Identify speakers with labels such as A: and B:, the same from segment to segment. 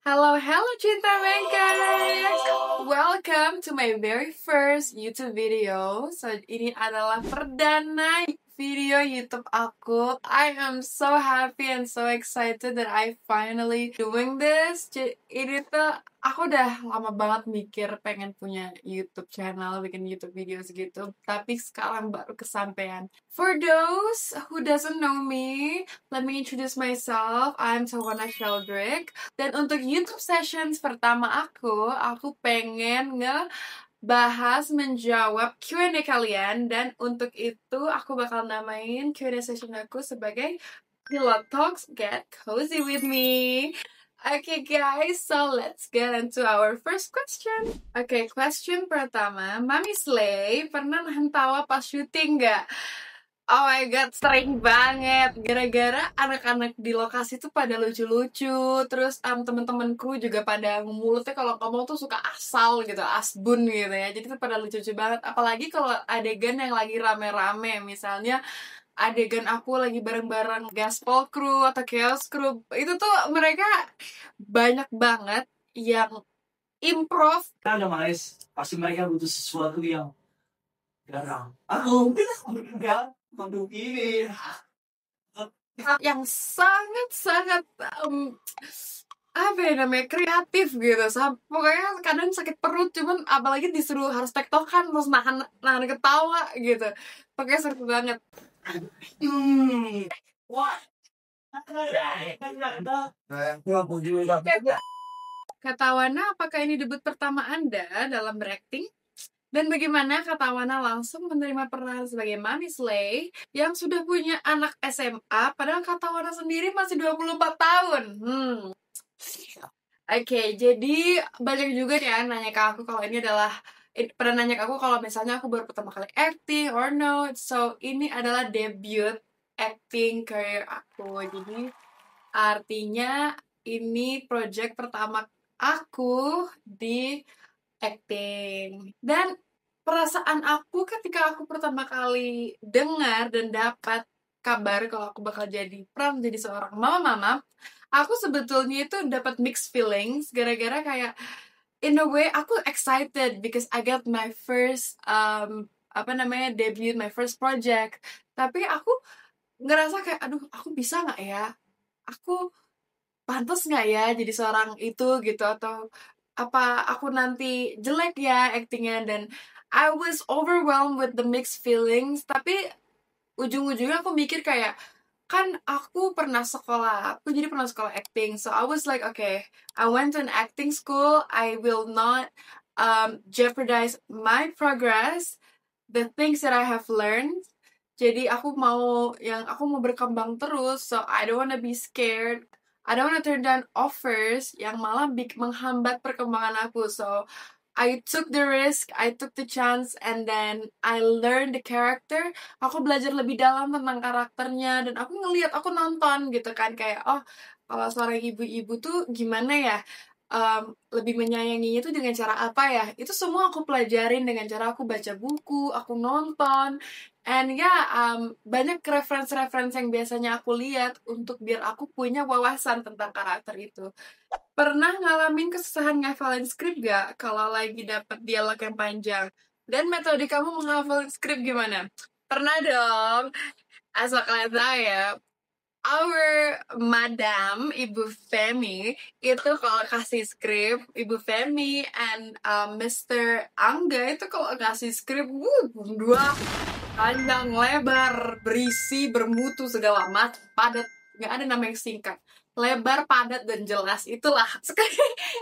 A: Hello Cinta Makers! Welcome to my very first YouTube video. So, ini adalah perdana video YouTube aku. I am so happy and so excited that I finally doing this. Ini tuh aku udah lama banget mikir pengen punya YouTube channel, bikin YouTube videos gitu. Tapi sekarang baru kesampaian. For those who doesn't know me, let me introduce myself. I'm Tawana Sheldrick. Dan untuk YouTube sessions pertama aku pengen ngebahas menjawab Q&A kalian. Dan untuk itu aku bakal namain Q&A session aku sebagai Pilot Talks Get Cozy With Me. Okay guys, so let's get into our first question. Okay, question pertama, Mami Slay pernah nahan tawa pas syuting nggak? Oh my god, sering banget. Gara-gara anak-anak di lokasi tuh pada lucu-lucu. Terus temen-temen kru juga pada mulutnya kalau ngomong tuh suka asal gitu, asbun gitu ya. Jadi tuh pada lucu-lucu banget. Apalagi kalau adegan yang lagi rame-rame. Misalnya adegan aku lagi bareng-bareng gaspol crew atau chaos crew. Itu tuh mereka banyak banget yang improv.
B: Ada Mas, pasti mereka butuh sesuatu yang garang. Aku enggak untuk ini.
A: Yang sangat-sangat apa ya namanya, kreatif gitu. Pokoknya kadang sakit perut, cuman apalagi disuruh harus tektokan terus nahan ketawa gitu. Pokoknya seru banget.
B: Wah.
A: Kata Wana, apakah ini debut pertama Anda dalam berakting? Dan bagaimana Kata Wana langsung menerima peran sebagai Mami Slay yang sudah punya anak SMA, padahal Kata Wana sendiri masih 24 tahun? Oke, jadi banyak juga ya nanya ke aku kalau ini adalah pernah nanya ke aku kalau misalnya aku baru pertama kali acting or no. So, ini adalah debut acting career aku. Jadi, artinya ini project pertama aku di acting. Dan perasaan aku ketika aku pertama kali dengar dan dapat kabar kalau aku bakal jadi jadi seorang mama, aku sebetulnya itu dapat mixed feelings gara-gara kayak in a way aku excited because I got my first debut, my first project. Tapi aku ngerasa kayak aduh, aku bisa nggak ya? Aku pantas nggak ya jadi seorang itu gitu, atau apa aku nanti jelek ya actingnya. Dan I was overwhelmed with the mixed feelings. Tapi ujung-ujungnya aku mikir kayak, kan aku jadi pernah sekolah acting. So I was like, okay, I went to an acting school. I will not jeopardize my progress, the things that I have learned. Jadi aku mau berkembang terus. So I don't wanna be scared. I don't wanna turn down offers yang malah menghambat perkembangan aku. So I took the risk, I took the chance, and then I learned the character. Aku belajar lebih dalam tentang karakternya, dan aku nonton gitu kan, kayak oh, kalau seorang ibu-ibu tuh gimana ya, lebih menyayanginya tuh dengan cara apa ya. Itu semua aku pelajarin dengan cara aku baca buku, aku nonton, and banyak referensi-referensi yang biasanya aku lihat untuk biar aku punya wawasan tentang karakter itu. Pernah ngalamin kesusahan ngafalin skrip gak kalau lagi dapet dialog yang panjang? Dan metode kamu menghafalin skrip gimana? Pernah dong. Asal kalian tahu ya, our Madam Ibu Femi itu kalau kasih skrip, Ibu Femi and Mr. Angga itu kalau kasih skrip, dua panjang, lebar, berisi, bermutu, segala macam, padat, nggak ada nama yang singkat. Lebar, padat, dan jelas, itulah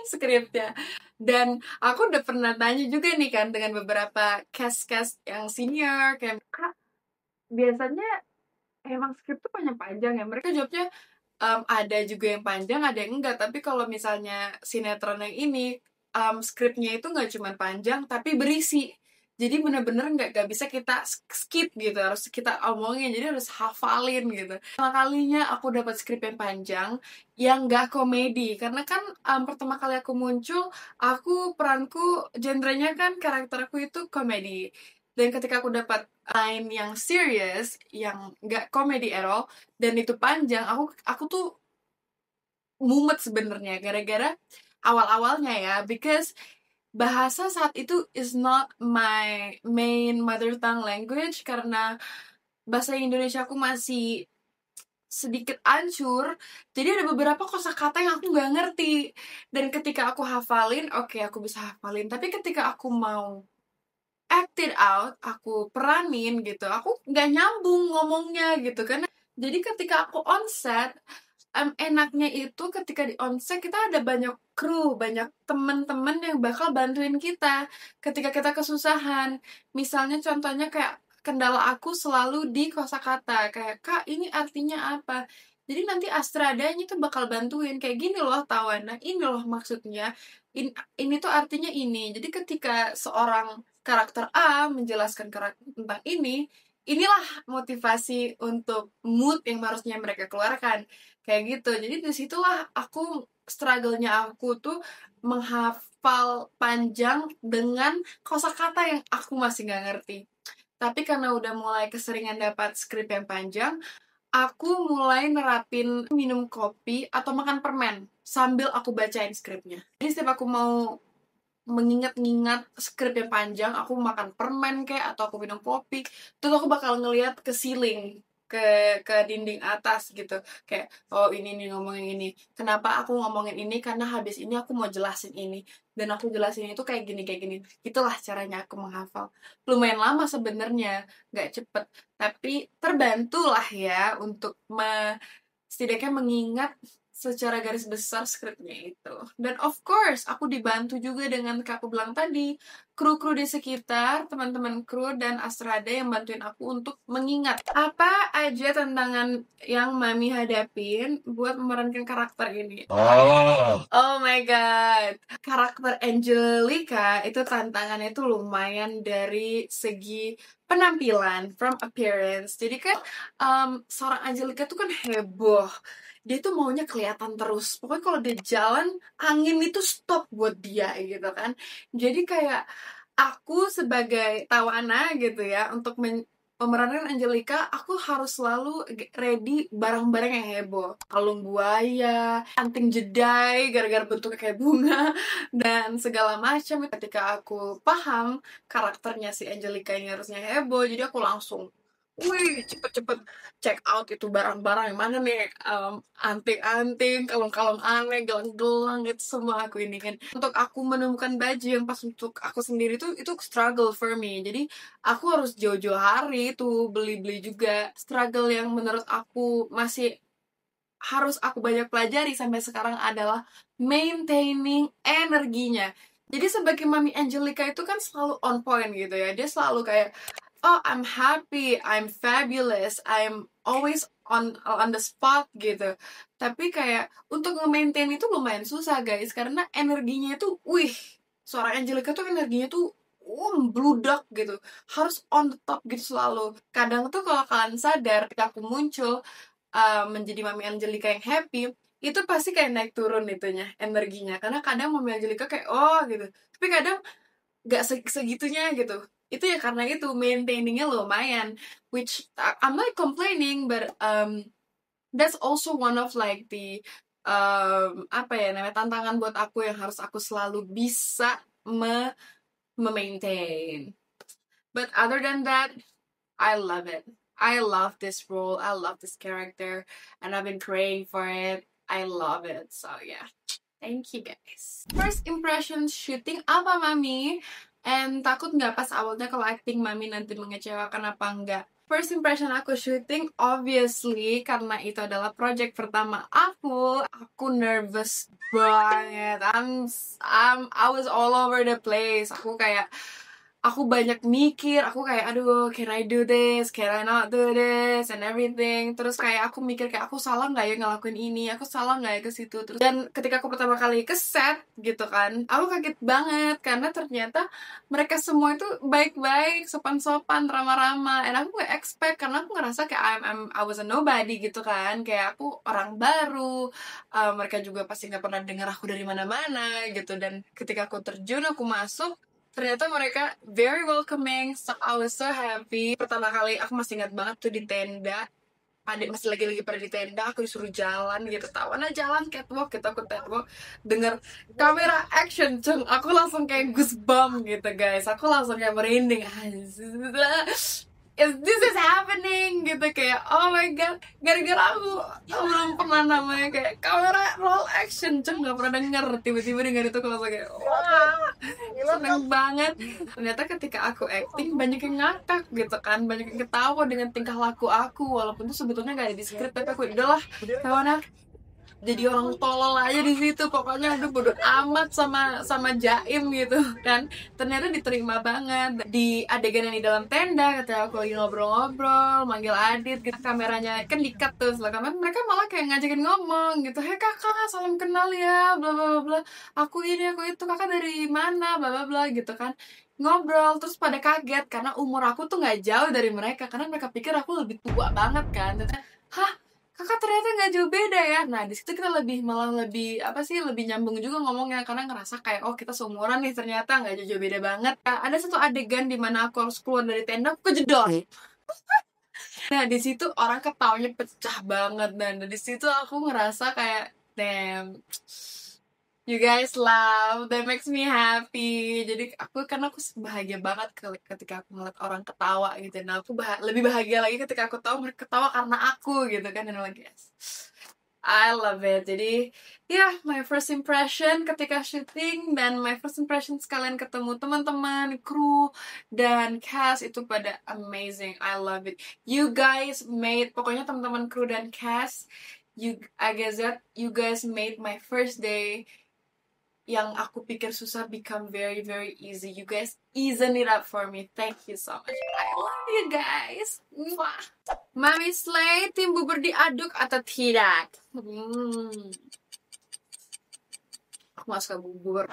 A: skripnya. Dan aku udah pernah tanya juga nih kan dengan beberapa cast yang senior, kayak Kak, biasanya emang skrip tuh panjang ya? Mereka jawabnya ada juga yang panjang, ada yang enggak. Tapi kalau misalnya sinetron yang ini, skripnya itu nggak cuma panjang tapi berisi. Jadi bener-bener nggak bisa kita skip gitu, harus kita omongin, jadi harus hafalin gitu. Pertama kalinya aku dapat skrip yang panjang yang nggak komedi, karena kan pertama kali aku muncul, peranku genrenya kan, karakterku itu komedi. Dan ketika aku dapat line yang serious, yang nggak komedi at all, dan itu panjang, aku tuh mumet sebenarnya gara-gara awal-awalnya ya, because bahasa saat itu is not my main mother tongue language, karena bahasa Indonesia aku masih sedikit ancur, jadi ada beberapa kosakata yang aku nggak ngerti, dan ketika aku hafalin, oke, aku bisa hafalin, tapi ketika aku mau act it out, aku peranin gitu, aku nggak nyambung ngomongnya gitu kan. Jadi ketika aku on set, enaknya itu ketika di on set kita ada banyak kru, banyak temen-temen yang bakal bantuin kita ketika kita kesusahan. Misalnya contohnya kayak kendala aku selalu di kosakata, kayak Kak ini artinya apa, jadi nanti Astradanya tuh bakal bantuin kayak gini loh Tawana, ini loh maksudnya, ini tuh artinya ini. Jadi ketika seorang karakter A menjelaskan karakter tentang ini, inilah motivasi untuk mood yang harusnya mereka keluarkan kayak gitu. Jadi disitulah aku struggle-nya aku tuh menghafal panjang dengan kosakata yang aku masih nggak ngerti. Tapi karena udah mulai keseringan dapat skrip yang panjang, aku mulai nerapin minum kopi atau makan permen sambil aku bacain skripnya. Jadi setiap aku mau mengingat-ingat skrip yang panjang, aku makan permen kayak atau aku minum kopi, terus aku bakal ngeliat ke ceiling, ke dinding atas gitu, kayak oh ini nih ngomongin ini, kenapa aku ngomongin ini, karena habis ini aku mau jelasin ini, dan aku jelasin itu kayak gini, itulah caranya aku menghafal. Lumayan lama sebenarnya, nggak cepet, tapi terbantu lah ya untuk setidaknya mengingat secara garis besar skripnya itu. Dan of course, aku dibantu juga dengan kayak aku bilang tadi, kru-kru di sekitar, teman-teman kru dan Astrada yang bantuin aku untuk mengingat apa aja tantangan yang Mami hadapin buat memerankan karakter ini. Oh my god, karakter Angelica itu tantangannya itu lumayan dari segi penampilan, from appearance. Jadi kan seorang Angelica tuh kan heboh, dia tuh maunya kelihatan terus, pokoknya kalau dia jalan angin itu stop buat dia gitu kan. Jadi kayak aku sebagai tawana gitu ya, untuk pemerankan Angelica, aku harus selalu ready barang-barang yang heboh, kalung buaya, anting jedai gara-gara bentuknya kayak bunga, dan segala macam. Ketika aku paham karakternya si Angelica ini harusnya heboh, jadi aku langsung wih, cepet-cepet check out itu barang-barang yang mana nih, anting-anting, kalung-kalung aneh, gelang-gelang, itu semua aku ini kan. Untuk aku menemukan baju yang pas untuk aku sendiri tuh, itu struggle for me. Jadi aku harus jauh-jauh hari tuh beli-beli juga. Struggle yang menurut aku masih harus aku banyak pelajari sampai sekarang adalah maintaining energinya. Jadi sebagai Mami Angelica itu kan selalu on point gitu ya. Dia selalu kayak, oh I'm happy, I'm fabulous, I'm always on the spot gitu. Tapi kayak untuk nge-maintain itu lumayan susah guys, karena energinya itu, wih, seorang Angelica tuh energinya tuh bludak gitu, harus on the top gitu selalu. Kadang tuh kalau kalian sadar, ketika aku muncul menjadi Mami Angelica yang happy, itu pasti kayak naik turun itunya, energinya. Karena kadang Mami Angelica kayak oh gitu, tapi kadang gak segitunya gitu. Itu ya karena itu maintainingnya lumayan, which I'm not complaining, but that's also one of like the apa ya namanya, tantangan buat aku yang harus aku selalu bisa maintain. But other than that, I love it. I love this role. I love this character, and I've been praying for it. I love it. So yeah, thank you guys. First impression shooting apa Mami? And takut nggak pas awalnya kalau acting Mami nanti mengecewakan apa enggak? First impression aku shooting, obviously karena itu adalah project pertama aku nervous banget. I was all over the place. Aku banyak mikir, aku kayak aduh, can I do this, can I not do this, and everything. Terus kayak aku mikir kayak aku salah nggak ya ngelakuin ini, aku salah nggak ya ke situ. Terus dan ketika aku pertama kali ke set gitu kan, aku kaget banget karena ternyata mereka semua itu baik-baik, sopan-sopan, ramah-ramah, and aku nggak expect karena aku ngerasa kayak I was a nobody gitu kan, kayak aku orang baru, mereka juga pasti nggak pernah dengar aku dari mana-mana gitu. Dan ketika aku terjun, aku masuk, ternyata mereka very welcoming, so I was so happy. Pertama kali aku masih ingat banget tuh di tenda, masih lagi pada di tenda, aku disuruh jalan gitu, tawana jalan catwalk gitu, aku catwalk denger kamera action cung, aku langsung kayak goosebump gitu guys, aku langsung kayak merinding. This is happening gitu, kayak oh my god, gara-gara aku belum pernah namanya kayak kamera roll action cung, nggak pernah denger, tiba-tiba denger itu aku langsung kayak wah, seneng banget. Ternyata ketika aku acting banyak yang ngakak gitu kan, banyak yang ketawa dengan tingkah laku aku, walaupun itu sebetulnya nggak ada di skrip, tapi aku udahlah kawan jadi orang tolol aja di situ, pokoknya aduh bodo amat sama Jaim gitu kan. Ternyata diterima banget di adegan yang di dalam tenda, ketika aku lagi ngobrol-ngobrol manggil Adit gitu, kameranya kan di-cut tuh setelah kamera, mereka malah kayak ngajakin ngomong gitu, hei kakak salam kenal ya bla bla bla, aku ini aku itu, kakak dari mana bla bla bla gitu kan, ngobrol. Terus pada kaget karena umur aku tuh nggak jauh dari mereka, karena mereka pikir aku lebih tua banget kan. Ternyata, hah, kakak ternyata nggak jauh beda ya. Nah di situ kita malah lebih apa sih, lebih nyambung juga ngomongnya, karena ngerasa kayak oh kita seumuran nih, ternyata nggak jauh beda banget. Nah, ada satu adegan di mana aku harus keluar dari tenda, aku kejedot. Nah di situ orang ketawanya pecah banget, dan di situ aku ngerasa kayak damn, you guys laugh, that makes me happy. Jadi karena aku bahagia banget ketika aku ngeliat orang ketawa gitu. Nah aku lebih bahagia lagi ketika aku tahu mereka ketawa karena aku gitu kan. Dan lagi I love it. Jadi my first impression ketika syuting, dan my first impression sekalian ketemu teman-teman, kru, dan cast itu pada amazing. I love it. You guys made, pokoknya teman-teman kru dan cast, I guess that you guys made my first day yang aku pikir susah become very very easy. You guys easen it up for me. Thank you so much. I love you guys. Mwah. Mami Slay, tim bubur diaduk atau tidak? Aku gak suka bubur.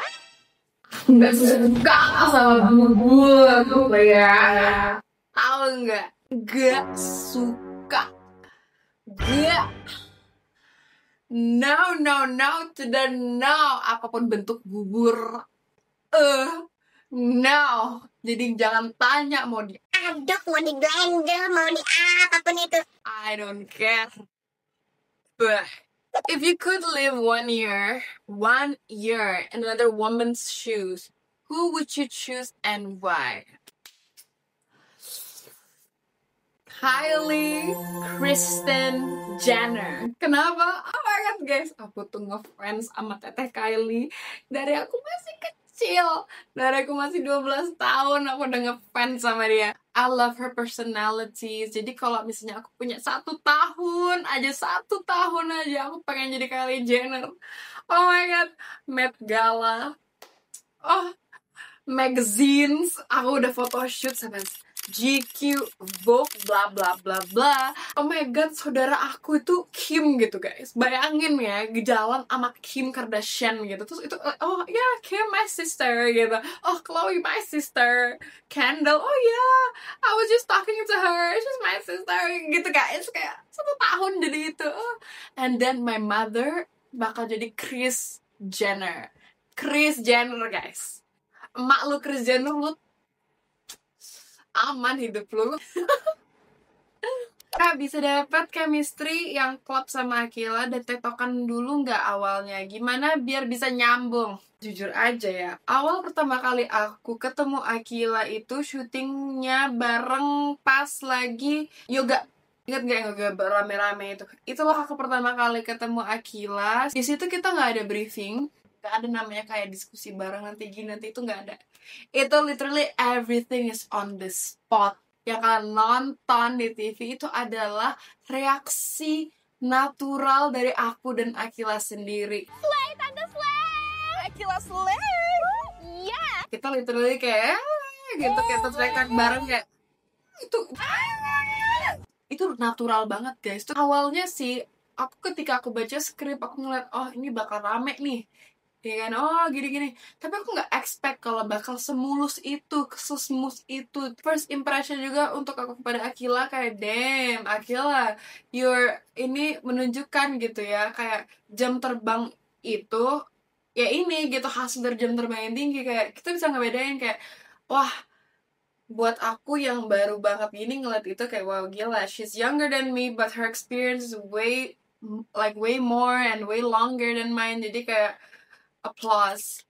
A: Gak suka sama bubur ya. Tahu nggak? Gak suka. Gak. No to the no. Apapun bentuk bubur, no. Jadi jangan tanya mau diaduk, mau diblender, mau di apapun itu, I don't care. But if you could live 1 year in another woman's shoes, who would you choose and why? Kylie Kristen Jenner. Kenapa? Oh my god guys, aku tuh ngefans sama teteh Kylie dari aku masih kecil. Dari aku masih 12 tahun aku udah ngefans sama dia. I love her personality. Jadi kalau misalnya aku punya 1 tahun aja aku pengen jadi Kylie Jenner. Oh my god, Met Gala, oh magazines, aku udah photoshoot sama GQ, Vogue, bla bla bla bla. Oh my god, saudara aku itu Kim gitu guys. Bayangin ya, jalan sama Kim Kardashian gitu. Terus itu, oh ya yeah, Kim my sister gitu. Oh Chloe my sister. Kendall, oh ya yeah, I was just talking to her, she's my sister gitu guys. Kayak 1 tahun jadi itu. And then my mother bakal jadi Kris Jenner. Kris Jenner guys. Emak lu Kris Jenner, lu aman hidup lu. Kak, bisa dapat chemistry yang klop sama Akila dan tektokan dulu nggak awalnya? Gimana biar bisa nyambung? Jujur aja ya, awal pertama kali aku ketemu Akila itu syutingnya bareng pas lagi yoga. Ingat gak yang yoga rame-rame itu? Itulah aku pertama kali ketemu Akila. Di situ kita nggak ada briefing, nggak ada namanya kayak diskusi bareng nanti gini nanti itu, nggak ada. Itu literally everything is on the spot. Yang kalian nonton di TV itu adalah reaksi natural dari aku dan Akila sendiri.
C: Slay, tante slay! Akila slay! Yeah!
A: Kita literally kayak gitu, kayak teriak bareng kayak itu natural banget guys. Itu awalnya sih ketika aku baca skrip aku ngeliat oh ini bakal rame nih, ya kan, oh gini-gini, tapi aku nggak expect kalau bakal semulus itu, sesmooth itu. First impression juga untuk aku kepada Akila kayak damn Akila, ini menunjukkan gitu ya, kayak jam terbang itu ya ini gitu, hasil dari jam terbang yang tinggi, kayak kita bisa ngebedain kayak wah buat aku yang baru banget gini ngeliat itu kayak wow gila, she's younger than me but her experience is way more and way longer than mine. Jadi kayak applause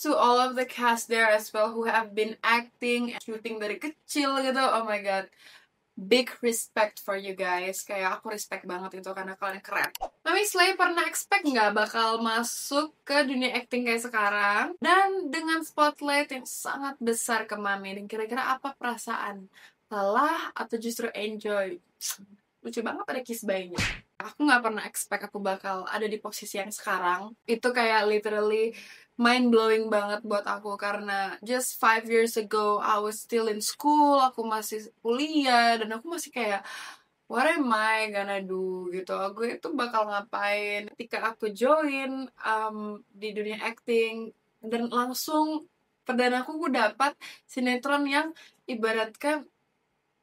A: to all of the cast there as well who have been acting and shooting dari kecil gitu. Oh my god, big respect for you guys. Kayak aku respect banget itu karena kalian keren. Mami Slay pernah expect nggak bakal masuk ke dunia acting kayak sekarang? Dan dengan spotlight yang sangat besar ke Mami, dan kira-kira apa perasaan? Lelah atau justru enjoy? Lucu banget ada kiss bayinya. Aku nggak pernah expect aku bakal ada di posisi yang sekarang. Itu kayak literally mind blowing banget buat aku karena just 5 years ago I was still in school, aku masih kuliah dan aku masih kayak what am I gonna do gitu. Gue itu bakal ngapain ketika aku join di dunia acting dan langsung perdana aku dapat sinetron yang ibaratkan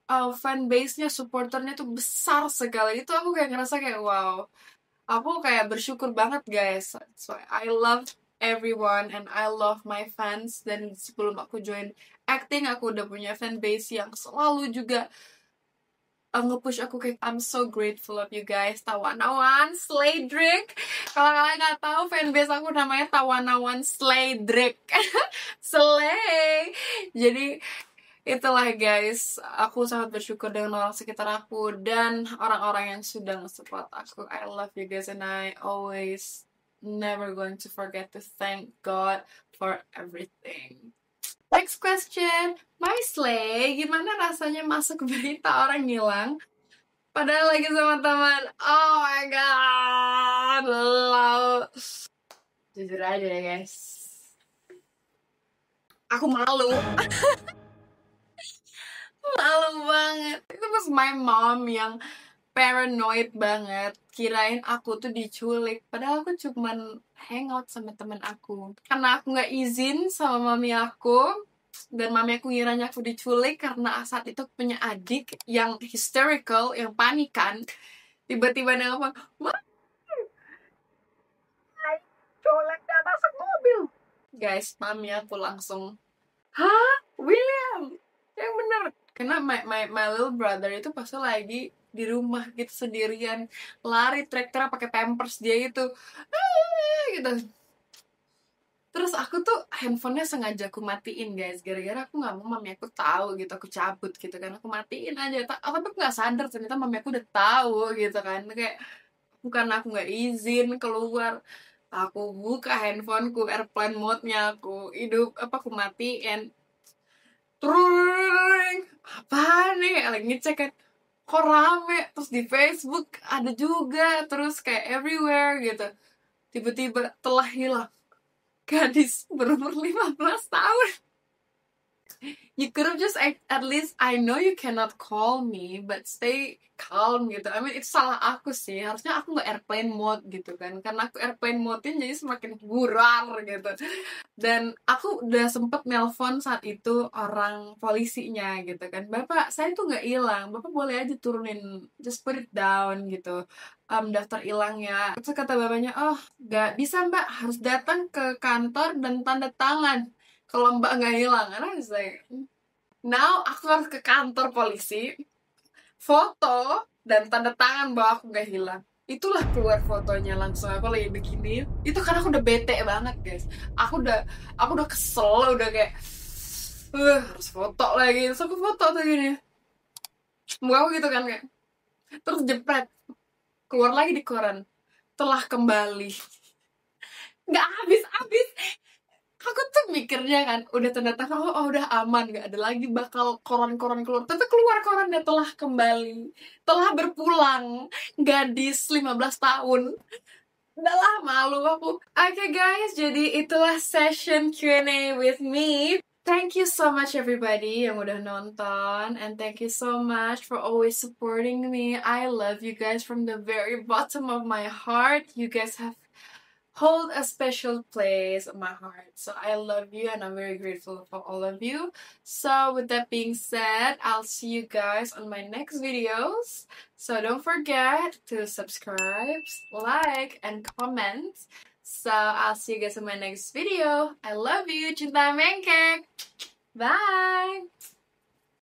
A: fanbase-nya, supporternya tuh besar sekali. Itu aku kayak ngerasa kayak wow, aku kayak bersyukur banget guys. So I love everyone and I love my fans. Dan sebelum aku join acting, aku udah punya fanbase yang selalu juga nge-push aku kayak I'm so grateful of you guys. Tawanawan Slay Drake. Kalau kalian nggak tahu, fanbase aku namanya Tawanawan Slay Drake. Slay. Jadi itulah guys, aku sangat bersyukur dengan orang sekitar aku dan orang-orang yang sudah nge-support aku. I love you guys and I always never going to forget to thank God for everything. Next question, My Slay, gimana rasanya masuk berita orang hilang padahal lagi sama teman? Oh my god, love. Jujur aja deh guys, aku malu. Malu banget. Itu pas my mom yang paranoid banget, kirain aku tuh diculik padahal aku cuman hangout sama temen aku. Karena aku gak izin sama mami aku dan mami aku ngiranya aku diculik karena saat itu aku punya adik yang hysterical, yang panikan. Tiba-tiba dia ngomong, "Ma, colek dah masuk mobil." Guys, mami aku langsung, "Hah? William? Yang bener?" Karena my little brother itu pasti lagi di rumah gitu sendirian, lari teriak-teriak pakai pampers dia itu gitu. Terus aku tuh handphonenya sengaja aku matiin guys, gara-gara aku nggak mau mami aku tahu gitu, aku cabut gitu kan, aku matiin aja. Tapi aku nggak sadar ternyata mami aku udah tahu gitu kan, kayak bukan aku nggak izin keluar, aku buka handphoneku airplane mode-nya, aku aku matiin. Terus apa nih lagi ngecek kan, kok rame, terus di Facebook ada juga, terus kayak everywhere gitu. Tiba-tiba telah hilang gadis berumur 15 tahun. You could have just at least, I know you cannot call me but stay calm gitu. I mean itu salah aku sih, harusnya aku nggak airplane mode gitu kan, karena aku airplane mode-nya jadi semakin gurar gitu. Dan aku udah sempet nelpon saat itu orang polisinya gitu kan, "Bapak, saya tuh nggak hilang, Bapak boleh aja turunin, just put it down gitu, daftar hilangnya." Terus kata bapaknya, "Oh nggak bisa Mbak, harus datang ke kantor dan tanda tangan kalau Mbak nggak hilang." Karena I was like, now aku harus ke kantor polisi, foto dan tanda tangan bahwa aku nggak hilang. Itulah keluar fotonya, langsung aku lagi begini. Itu karena aku udah bete banget guys, aku udah kesel, udah kayak harus foto lagi. Terus aku foto tuh gini, muka aku gitu kan kayak, terus jepret, keluar lagi di koran, telah kembali. Nggak habis-habis aku tuh mikirnya kan, udah tanda tangan, oh udah aman, gak ada lagi bakal koran-koran keluar. Ternyata keluar korannya, telah kembali, telah berpulang gadis 15 tahun. Udah lah, malu aku. Okay guys, jadi itulah session Q&A with me. Thank you so much everybody yang udah nonton, and thank you so much for always supporting me. I love you guys from the very bottom of my heart. You guys have hold a special place in my heart. So I love you and I'm very grateful for all of you. So with that being said, I'll see you guys on my next videos. So don't forget to subscribe, like, and comment. So I'll see you guys in my next video. I love you. Cinta Mengkek. Bye.